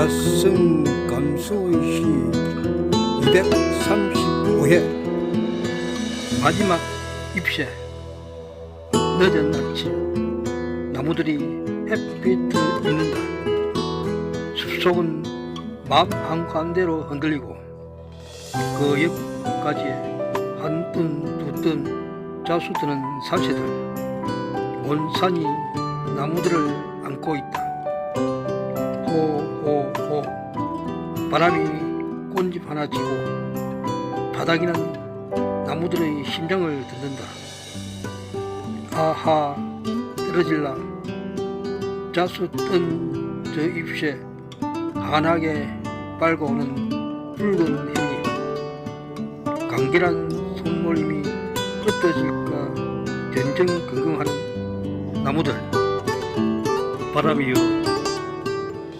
낯선 감수의 시 235회 마지막 잎새. 늦은 아침 나무들이 햇빛을 입는다. 숲속은 마음 한가운데로 흔들리고 그 옆까지 한뜬 두뜬 자수드는 사체들. 온 산이 나무들을 안고 있다. 호호호 바람이 꽃잎 하나 지고 바닥이는 나무들의 심장을 듣는다. 아하 떨어질라. 자수 뜬 저 잎새 환하게 밝아오는 붉은 햇잎. 간결한 손놀림이 흩어질까 전전긍긍하는 나무들. 바람이여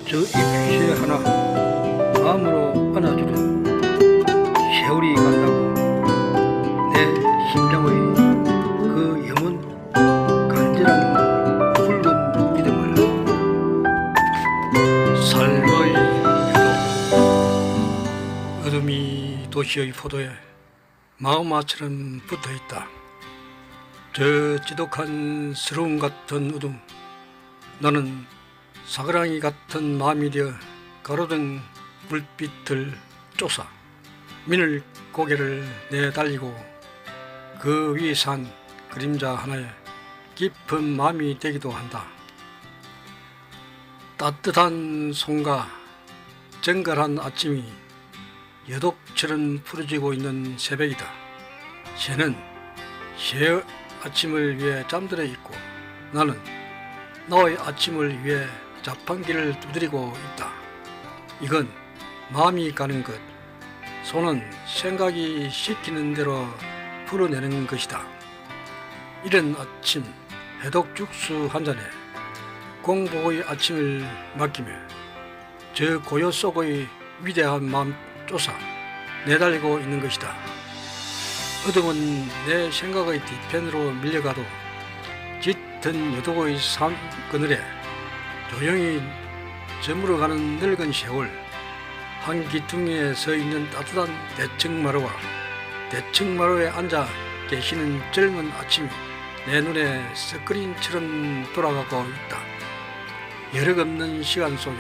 저 잎새 하나 마음으로 안아주렴. 세월이 간다고 내 심장의 그 염은 간절한 붉은 믿음을. 삶의 유도. 어둠이 도시의 포도에 마음아처럼 붙어있다. 저 지독한 스러움 같은 어둠. 나는 사그랑이 같은 마음이 되어 가로등 불빛을 쫓아 미늘 고개를 내달리고 그 위 산 그림자 하나에 깊은 마음이 되기도 한다. 따뜻한 손과 정갈한 아침이 여독처럼 풀어지고 있는 새벽이다. 새는 새 아침을 위해 잠들어 있고 나는 너의 아침을 위해 자판기를 두드리고 있다. 이건 마음이 가는 것, 손은 생각이 시키는 대로 풀어내는 것이다. 이른 아침 해독 죽수 한 잔에 공복의 아침을 맡기며 저 고요 속의 위대한 마음 쫓아 내달리고 있는 것이다. 어둠은 내 생각의 뒤편으로 밀려가도 짙은 여독의 산 그늘에 조용히 저물어가는 늙은 세월. 한 기퉁에 서 있는 따뜻한 대청마루와 대청마루에 앉아 계시는 젊은 아침이 내 눈에 스크린처럼 돌아가고 있다. 여력 없는 시간 속에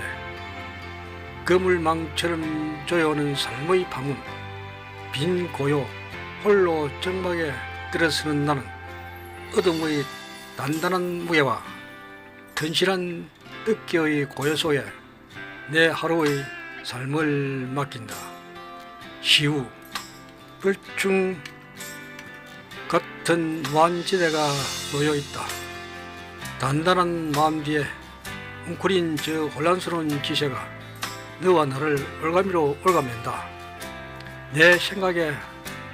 그물망처럼 조여오는 삶의 방문. 빈 고요 홀로 정막에 들어서는 나는 어둠의 단단한 무게와 튼실한 뜻기의 고요 속에 내 하루의 삶을 맡긴다. 시우 불충 같은 무한지대가 놓여있다. 단단한 마음 뒤에 웅크린 저 혼란스러운 기세가 너와 나를 올가미로 올가맨다. 내 생각에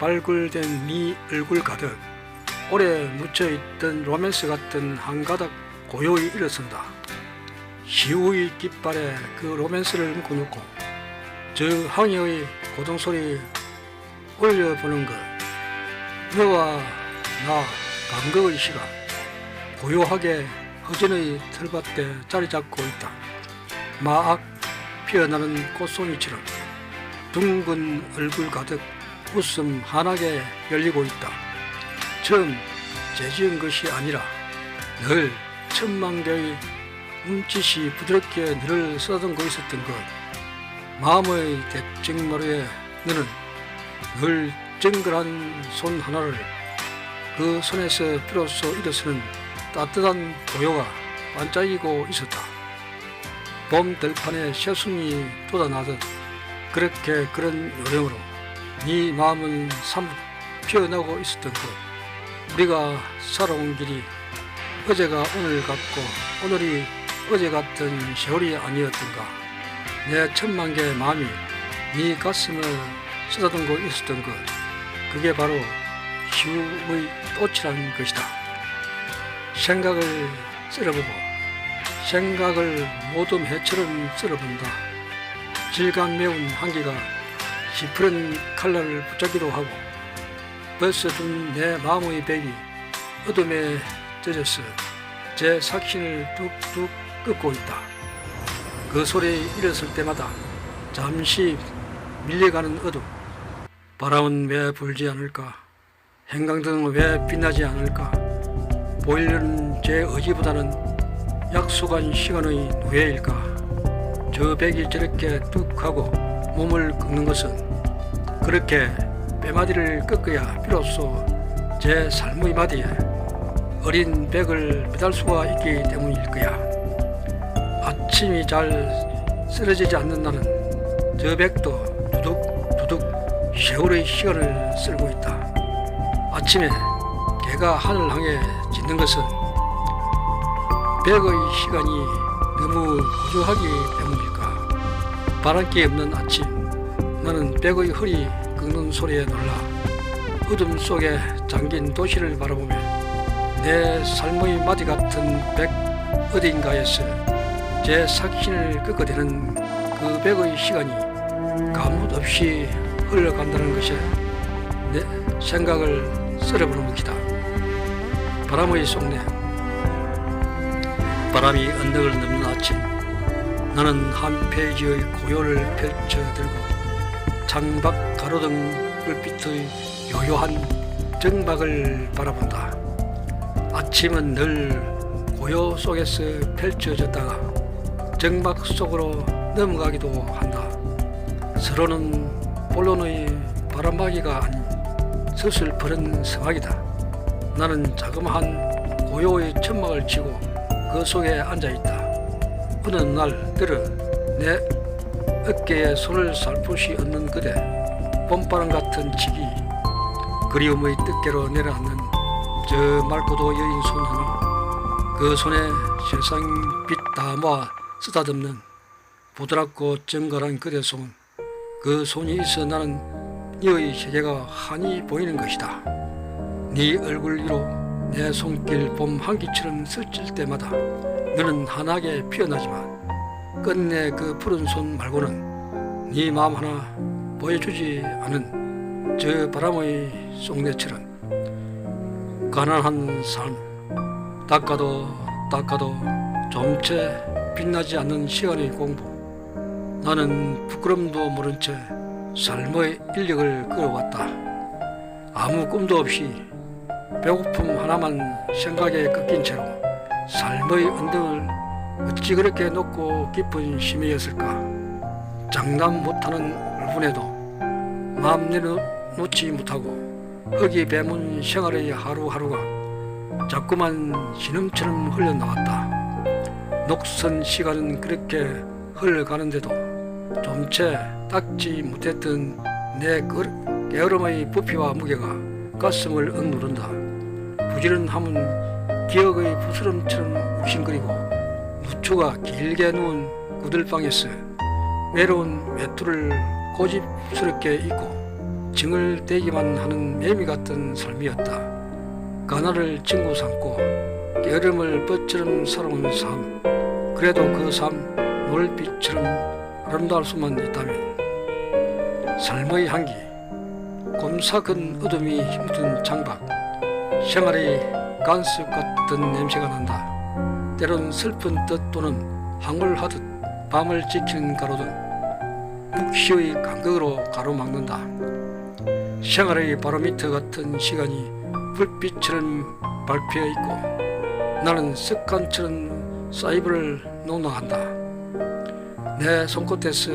발굴된 네 얼굴 가득 오래 묻혀있던 로맨스 같은 한 가닥 고요히 일어선다. 시우의 깃발에 그 로맨스를 묶어놓고 저 항해의 고동소리 올려보는 것. 너와 나 감격의 시간 고요하게 허전의 털밭에 자리 잡고 있다. 마악 피어나는 꽃송이처럼 둥근 얼굴 가득 웃음 환하게 열리고 있다. 처음 재지은 것이 아니라 늘 천만 개의 눈짓이 부드럽게 너를 쓰다듬고 있었던 것. 마음의 대청마루에 너는 늘 정갈한 손 하나를, 그 손에서 비로소 일어서는 따뜻한 고요가 반짝이고 있었다. 봄 들판에 새순이 돋아나듯 그렇게 그런 요령으로 네 마음은 사뭇 피어나고 있었던 것. 우리가 살아온 길이 어제가 오늘 같고 오늘이 어제 같은 세월이 아니었던가. 내 천만 개의 마음이 네 가슴을 쓰다듬고 있었던 것. 그게 바로 시우의 꽃이란 것이다. 생각을 썰어보고 생각을 모든 해처럼 썰어본다. 질감 매운 한기가 시퍼런 칼날을 붙잡기도 하고 벌써 둔 내 마음의 백이 어둠에 젖어서 제 삭신을 뚝뚝 끄고 있다. 그 소리에 일었을 때마다 잠시 밀려가는 어둠. 바람은 왜 불지 않을까? 형광등은 왜 빛나지 않을까? 보이려는 제 의지보다는 약속한 시간의 노예일까? 저 백이 저렇게 뚝 하고 몸을 꺾는 것은 그렇게 뼈마디를 꺾어야 비로소 제 삶의 마디에 어린 백을 매달 수가 있기 때문일 거야. 아침이 잘 쓰러지지 않는 나는 저 백도 두둑두둑 세월의 시간을 쓸고 있다. 아침에 개가 하늘 향해 짖는 것은 백의 시간이 너무 고조하기 때문일까? 바람기 없는 아침, 나는 백의 허리 꺾는 소리에 놀라 어둠 속에 잠긴 도시를 바라보며 내 삶의 마디 같은 백 어딘가에서 제 삭신을 꺾어대는 그 백의 시간이 가뭇 없이 흘러간다는 것에 내 생각을 썰어보는 것이다. 바람의 속내. 바람이 언덕을 넘는 아침, 나는 한 페이지의 고요를 펼쳐들고 창밖 가로등 불빛의 요요한 정박을 바라본다. 아침은 늘 고요 속에서 펼쳐졌다가 정박 속으로 넘어가기도 한다. 서로는 본론의 바람막이가 아닌 서슬퍼런 서막이다. 나는 자그마한 고요의 천막을 치고 그 속에 앉아있다. 어느 날 들어 내 어깨에 손을 살포시 얹는 그대, 봄바람 같은 치기, 그리움의 뜻대로 내려앉는 저 맑고도 여인 손 하나, 그 손에 세상 빛 다 모아 쓰다듬는 부드럽고 정갈한 그대 손, 그 손이 있어 나는 너의 세계가 환히 보이는 것이다. 네 얼굴 위로 내 손길 봄 한기처럼 스칠 때마다 너는 환하게 피어나지만 끝내 그 푸른 손 말고는 네 마음 하나 보여주지 않은 저 바람의 속내처럼 가난한 삶, 닦아도 좀채 빛나지 않는 시간의 공부. 나는 부끄럼도 모른 채 삶의 인력을 끌어왔다. 아무 꿈도 없이 배고픔 하나만 생각에 꺾인 채로 삶의 언덕을 어찌 그렇게 높고 깊은 심해였을까. 장담 못하는 울분에도 마음 내놓지 못하고 흙이 베문 생활의 하루하루가 자꾸만 신음처럼 흘러나왔다. 녹슨 시간은 그렇게 흘러가는데도 좀채 닦지 못했던 내 게으름의 부피와 무게가 가슴을 억누른다. 부지런함은 기억의 부스럼처럼 욱신거리고 누추가 길게 누운 구들방에서 외로운 외투를 고집스럽게 입고 징을대기만 하는 매미 같은 삶이었다. 가나를 친구 삼고 게으름을 벗처럼 살아온 삶, 그래도 그 삶 노을빛처럼 아름다울 수만 있다면 삶의 향기, 곰삭은 어둠이 힘든 창밖, 생활의 간섭 같은 냄새가 난다. 때론 슬픈 뜻 또는 황홀하듯 밤을 지키는 가로등, 묵시의 간격으로 가로막는다. 생활의 바로미터 같은 시간이 불빛처럼 발피해 있고 나는 습관처럼 사이버를 농락한다. 내 손끝에서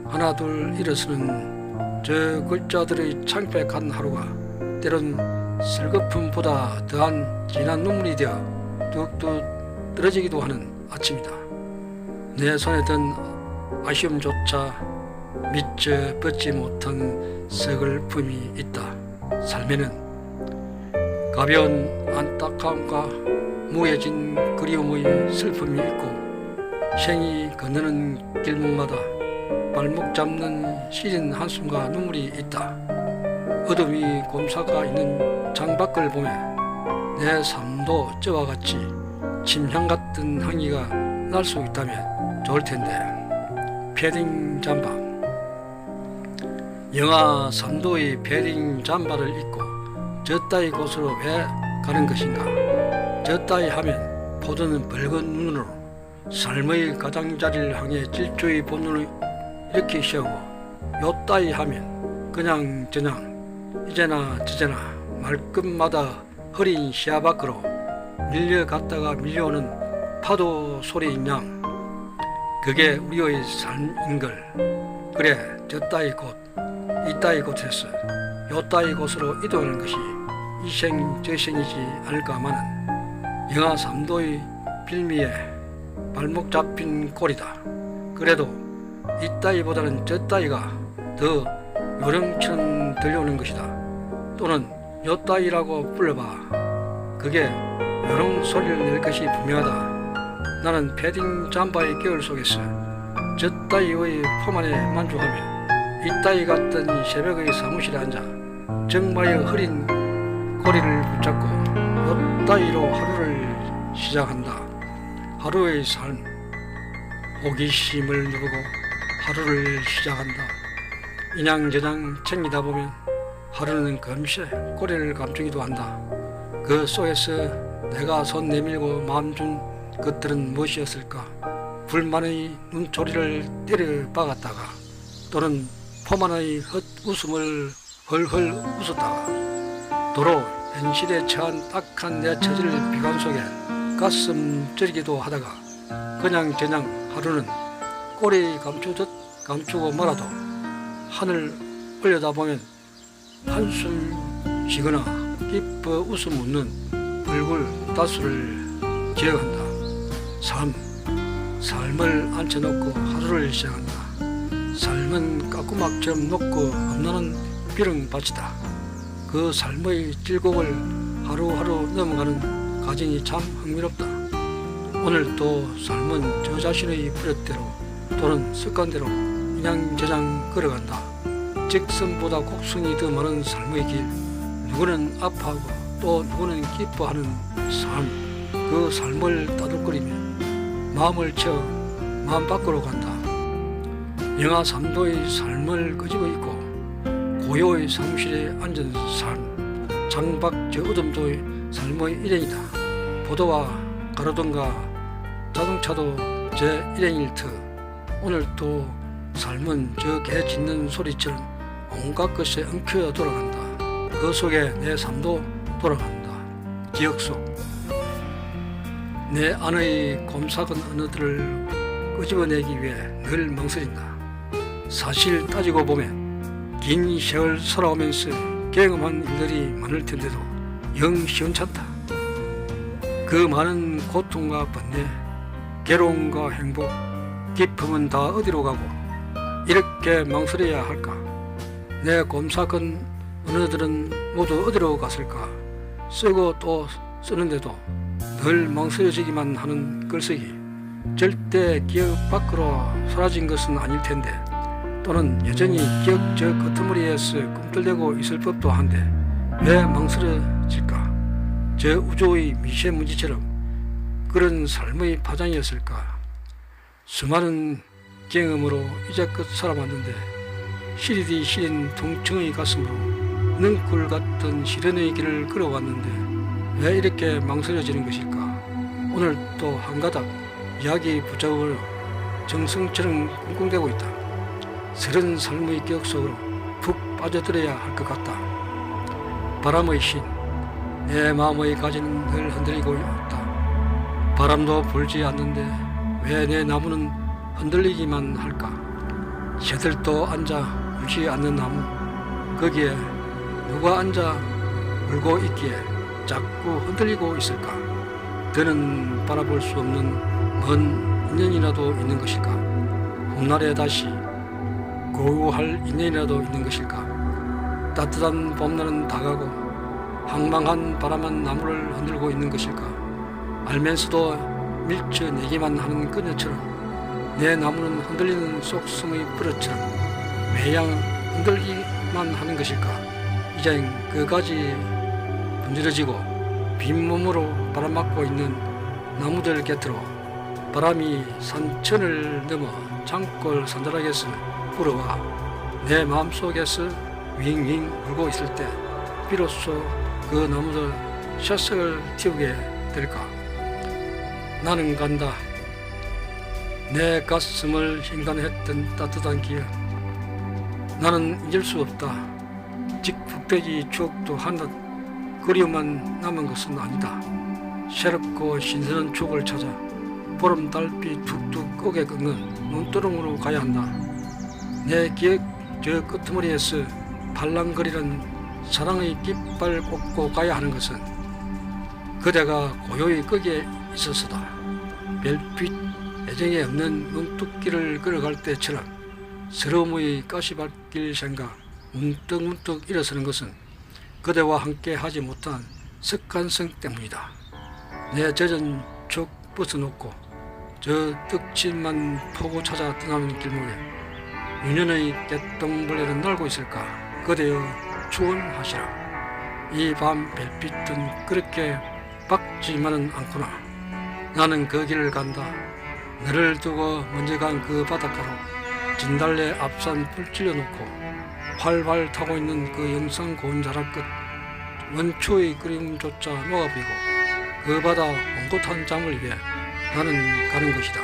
하나 둘 일어서는 저 글자들의 창백한 하루가 때론 슬거픔보다 더한 진한 눈물이 되어 뚝뚝 떨어지기도 하는 아침이다. 내 손에 든 아쉬움조차 미처 벗지 못한 서글픔이 있다. 삶에는 가벼운 안타까움과 무해진 그리움의 슬픔이 있고 생이 건너는 길목마다 발목 잡는 시린 한숨과 눈물이 있다. 어둠이 곰사가 있는 창밖을 보며 내 삶도 저와 같이 침향 같은 향기가 날 수 있다면 좋을 텐데. 패딩 잠바. 영하 3도의 패딩 잠바를 입고 저 따위 곳으로 왜 가는 것인가. 저 따위 하면 포도는 붉은 눈으로 삶의 가장자리를 향해 질주의 본능을 이렇게 세우고 요따위 하면 그냥저냥 이제나 저제나 말끝마다 흐린 시야 밖으로 밀려갔다가 밀려오는 파도 소리인 양 그게 우리의 삶인걸. 그래 저따위 곳 이따위 곳에서 요따위 곳으로 이동하는 것이 이생저생이지 않을까 하마는 영하 3도의 빌미에 발목 잡힌 꼴이다. 그래도 이따위보다는 저따위가 더 요령처럼 들려오는 것이다. 또는 요따위라고 불러봐. 그게 요령 소리를 낼 것이 분명하다. 나는 패딩 잠바의 겨울 속에서 저따위의 포만에 만족하며 이따위 같던 새벽의 사무실에 앉아 정마의 흐린 고리를 붙잡고 요따위로 하루를 시작한다. 하루의 삶, 호기심을 누르고 하루를 시작한다. 인양저냥 챙기다 보면 하루는 금세 꼬리를 감추기도 한다. 그 속에서 내가 손 내밀고 마음 준 것들은 무엇이었을까? 불만의 눈초리를 때려 박았다가 또는 포만의 헛웃음을 헐헐 웃었다가 도로 현실에 처한 딱한 내 처질 비관 속에 가슴 저리기도 하다가 그냥저냥 하루는 꼬리 감추듯 감추고 말아도 하늘 올려다보면 한숨 쉬거나 기뻐 웃음 웃는 불굴 다수를 기억한다. 삶을 앉혀놓고 하루를 시작한다. 삶은 까꾸막처럼 높고 험난한 비렁밭이다. 그 삶의 질곡을 하루하루 넘어가는 과정이 참 흥미롭다. 오늘 또 삶은 저 자신의 버릇대로 또는 습관대로 그냥저냥 걸어간다. 직선보다 곡선이 더 많은 삶의 길. 누구는 아파하고 또 누구는 기뻐하는 삶. 그 삶을 따돌거리며 마음을 채워 마음 밖으로 간다. 영하 3도의 삶을 끄집어 입고 고요의 사무실에 앉은 삶. 장박 저 어둠도의 삶의 일행이다. 보도와 가로등과 자동차도 제 일행일 터. 오늘 또 삶은 저 개 짖는 소리처럼 온갖 것에 엉켜 돌아간다. 그 속에 내 삶도 돌아간다. 기억 속 내 안의 곰삭은 언어들을 끄집어내기 위해 늘 망설인다. 사실 따지고 보면 긴 세월 살아오면서 경험한 일들이 많을 텐데도 영 시원찮다. 그 많은 고통과 번뇌, 괴로움과 행복, 기쁨은 다 어디로 가고 이렇게 망설여야 할까? 내 곰삭은 언어들은 모두 어디로 갔을까? 쓰고 또 쓰는데도 늘 망설여지기만 하는 글쓰기. 절대 기억 밖으로 사라진 것은 아닐 텐데 또는 여전히 기억 저 끄트머리에서 꿈틀대고 있을 법도 한데 왜 망설여질까? 저 우주의 미세먼지처럼 그런 삶의 파장이었을까? 수많은 경험으로 이제껏 살아왔는데 시리디 시린 통증의 가슴으로 능굴 같은 시련의 길을 걸어왔는데 왜 이렇게 망설여지는 것일까? 오늘 또 한가닥 이야기 붙잡으려 정성처럼 꿍꿍대고 있다. 새로운 삶의 기억 속으로 푹 빠져들어야 할 것 같다. 바람의 신, 내 마음의 가지는 늘 흔들리고 있다. 바람도 불지 않는데 왜 내 나무는 흔들리기만 할까? 새들도 앉아 울지 않는 나무, 거기에 누가 앉아 울고 있기에 자꾸 흔들리고 있을까? 더는 바라볼 수 없는 먼 인연이라도 있는 것일까? 봄날에 다시 고요할 인연이라도 있는 것일까? 따뜻한 봄날은 다가고 황망한 바람은 나무를 흔들고 있는 것일까? 알면서도 밀쳐내기만 하는 그녀처럼 내 나무는 흔들리는 속성의 버릇처럼 매양 흔들기만 하는 것일까? 이젠 그까지 분질러지고 빈몸으로 바람맞고 있는 나무들 곁으로 바람이 산천을 넘어 창골 산자락에서 불어와 내 마음속에서 윙윙 불고 있을 때 비로소 그 나무들 새싹을 틔우게 될까? 나는 간다. 내 가슴을 hin간했던 따뜻한 기억. 나는 잊을 수 없다. 직북돼지 추억도 한낱 그리움만 남은 것은 아니다. 새롭고 신선한 추억을 찾아 보름 달빛 툭툭 꺼게 꺾는 눈두렁으로 가야 한다. 내 기억 저 끄트머리에서 발랑거리는 사랑의 깃발 꽂고 가야 하는 것은 그대가 고요히 거기에 있어서다. 별빛 애정이 없는 눈뚝길을 걸어갈 때처럼 서러움의 가시밭길 생각 문득문득 일어서는 것은 그대와 함께 하지 못한 습관성 때문이다. 내 젖은 촉 벗어놓고 저 떡칠만 포고 찾아 떠나는 길목에 유년의 떼똥벌레는 날고 있을까. 그대여 추원하시라. 이 밤 별빛은 그렇게 밝지만은 않구나. 나는 그 길을 간다. 너를 두고 먼저 간 그 바닷가로 진달래 앞산 뿔찔러 놓고 활활 타고 있는 그 영상 고운 자락 끝 원초의 그림조차 녹아버리고 그 바다 온곳한 잠을 위해 나는 가는 것이다.